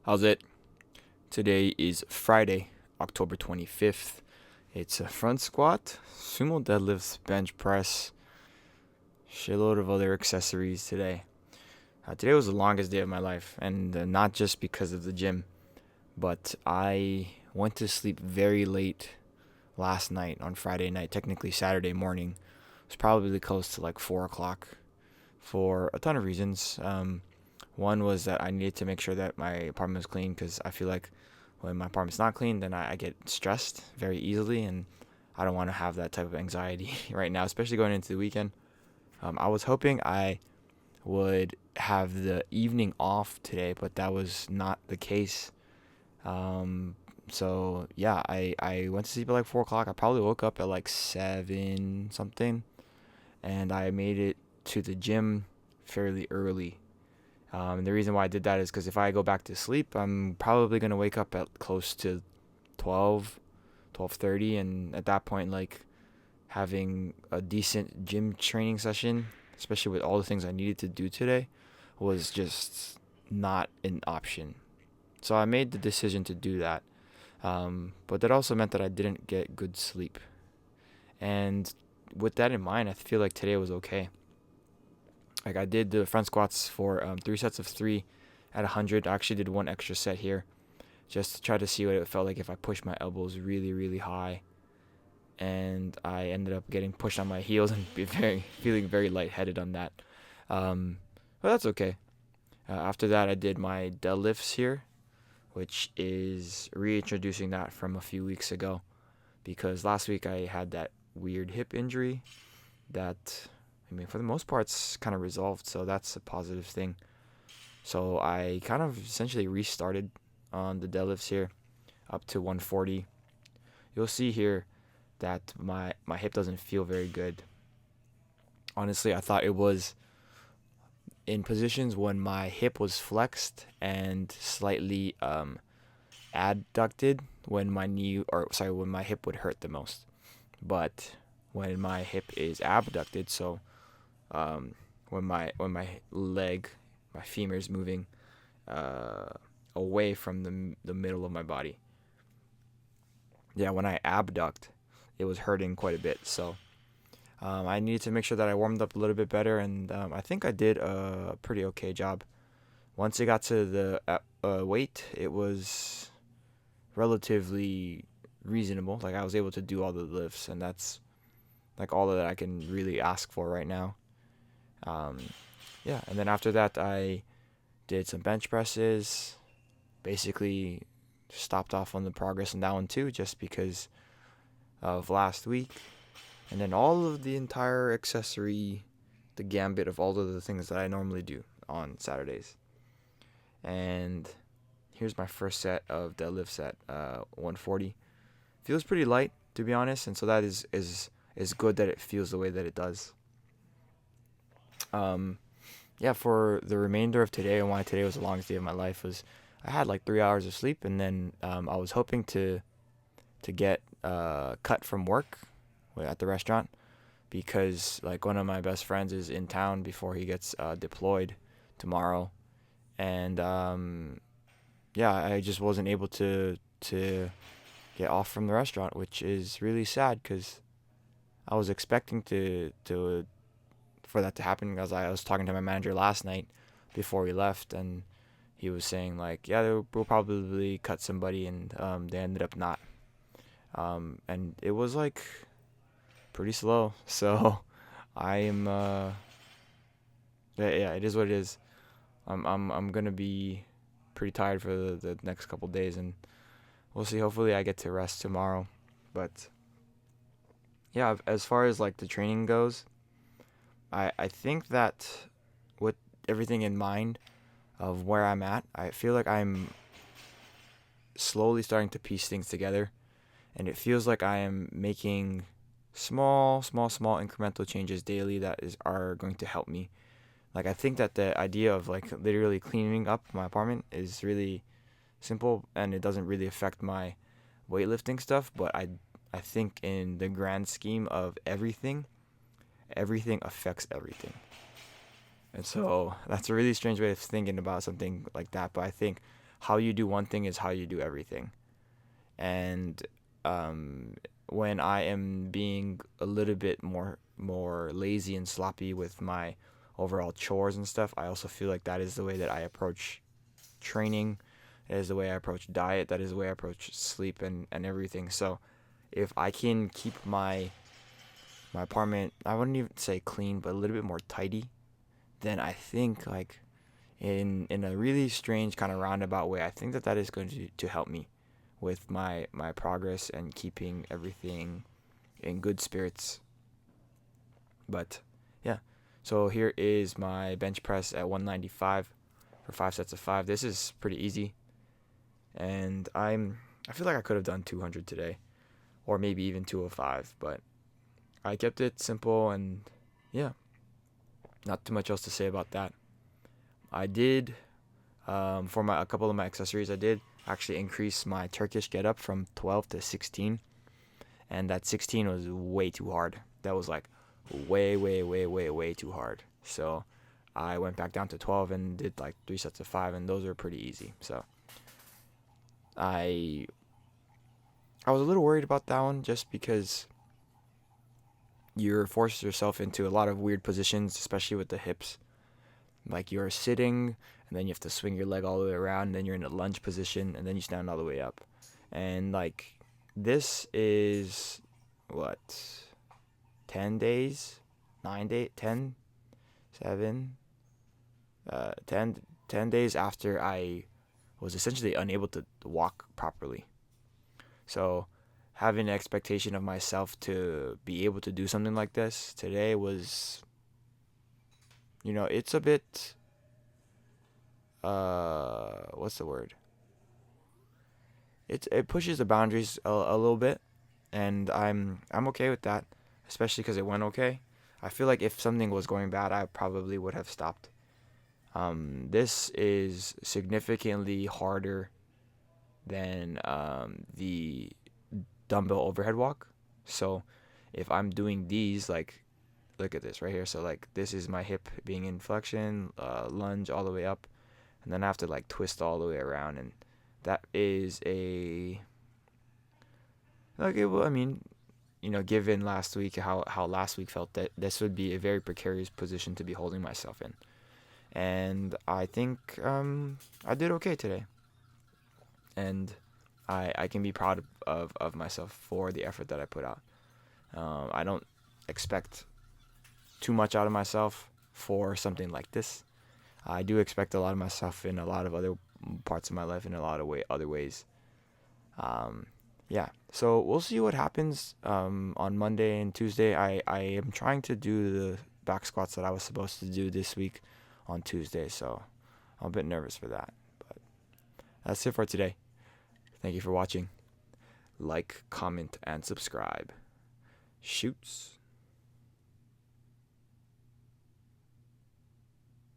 How's it? Today is Friday, October 25th. It's a front squat, sumo deadlifts, bench press, shitload of other accessories today. Today was the longest day of my life, and not just because of the gym, but I went to sleep very late last night on Friday night, technically Saturday morning. It was probably close to like 4 o'clock for a ton of reasons. One was that I needed to make sure that my apartment was clean because I feel like when my apartment's not clean, then I get stressed very easily, and I don't want to have that type of anxiety right now, especially going into the weekend. I was hoping I would have the evening off today, but that was not the case. So yeah, I went to sleep at like 4 o'clock. I probably woke up at like 7 something, and I made it to the gym fairly early. And the reason why I did that is because if I go back to sleep, I'm probably going to wake up at close to 12, 12:30, and at that point, like, having a decent gym training session, especially with all the things I needed to do today, was just not an option. So I made the decision to do that. But that also meant that I didn't get good sleep. And with that in mind, I feel like today was okay. Like, I did the front squats for 3 sets of 3 at 100. I actually did one extra set here just to try to see what it felt like if I pushed my elbows really, really high. And I ended up getting pushed on my heels and feeling very lightheaded on that. But that's okay. After that, I did my deadlifts here, which is reintroducing that from a few weeks ago, because last week I had that weird hip injury that, I mean, for the most part, it's kind of resolved, so that's a positive thing. So I kind of essentially restarted on the deadlifts here up to 140. You'll see here that my hip doesn't feel very good. Honestly, I thought it was in positions when my hip was flexed and slightly adducted when when my hip would hurt the most. But when my hip is abducted, so when my leg, my femur is moving uh, away from the middle of my body. Yeah, when I abduct, it was hurting quite a bit. So I needed to make sure that I warmed up a little bit better, and I think I did a pretty okay job. Once it got to the weight, it was relatively reasonable. Like, I was able to do all the lifts, and that's like all that I can really ask for right now. Um, yeah, and then after that, I did some bench presses. Basically, stopped off on the progress on that one too, just because of last week. And then all of the entire accessory, the gambit of all of the things that I normally do on Saturdays. And here's my first set of deadlifts at 140. Feels pretty light, to be honest, and so that is good that it feels the way that it does. Yeah, for the remainder of today, and why today was the longest day of my life, was I had like 3 hours of sleep, and then I was hoping to get cut from work at the restaurant, because like one of my best friends is in town before he gets deployed tomorrow, and yeah, I just wasn't able to get off from the restaurant, which is really sad because I was expecting to for that to happen, because I was talking to my manager last night before we left, and he was saying like, yeah, we'll probably cut somebody, and they ended up not. And it was like pretty slow. So I am yeah, it is what it is. I'm gonna be pretty tired for the next couple days, and we'll see. Hopefully I get to rest tomorrow. But yeah, as far as like the training goes, I think that with everything in mind of where I'm at, I feel like I'm slowly starting to piece things together, and it feels like I am making small incremental changes daily that are going to help me. Like, I think that the idea of like literally cleaning up my apartment is really simple, and it doesn't really affect my weightlifting stuff, but I think in the grand scheme of everything affects everything. And so that's a really strange way of thinking about something like that, but I think how you do one thing is how you do everything. And um, when I am being a little bit more lazy and sloppy with my overall chores and stuff, I also feel like that is the way that I approach training. That is the way I approach diet. That is the way I approach sleep and everything. So if I can keep my apartment, I wouldn't even say clean, but a little bit more tidy, then I think like in a really strange kind of roundabout way, I think that is going to help me with my progress and keeping everything in good spirits. But yeah, so here is my bench press at 195 for 5 sets of 5. This is pretty easy, and I feel like I could have done 200 today, or maybe even 205, but I kept it simple, and yeah, not too much else to say about that. I did for my a couple of my accessories, I did actually increase my Turkish get up from 12 to 16, and that 16 was way too hard. That was like way too hard. So I went back down to 12 and did like 3 sets of 5, and those were pretty easy. So I was a little worried about that one just because you're forced yourself into a lot of weird positions, especially with the hips. Like you're sitting, and then you have to swing your leg all the way around, and then you're in a lunge position, and then you stand all the way up. And like this is what, 10 days, 9 days, 10, 7, 10 days after I was essentially unable to walk properly. So having an expectation of myself to be able to do something like this today was, it's a bit, what's the word? It pushes the boundaries a little bit, and I'm okay with that, especially because it went okay. I feel like if something was going bad, I probably would have stopped. This is significantly harder than the dumbbell overhead walk. So if I'm doing these, like, look at this right here. So like this is my hip being in flexion, lunge all the way up, and then I have to like twist all the way around, and that is a well, I mean, given last week how last week felt, that this would be a very precarious position to be holding myself in, and I think I did okay today, and I can be proud of myself for the effort that I put out. I don't expect too much out of myself for something like this. I do expect a lot of myself in a lot of other parts of my life in a lot of other ways. Um, yeah, so we'll see what happens on Monday and Tuesday. I am trying to do the back squats that I was supposed to do this week on Tuesday, so I'm a bit nervous for that. But that's it for today. Thank you for watching. Like, comment, and subscribe. Shoots.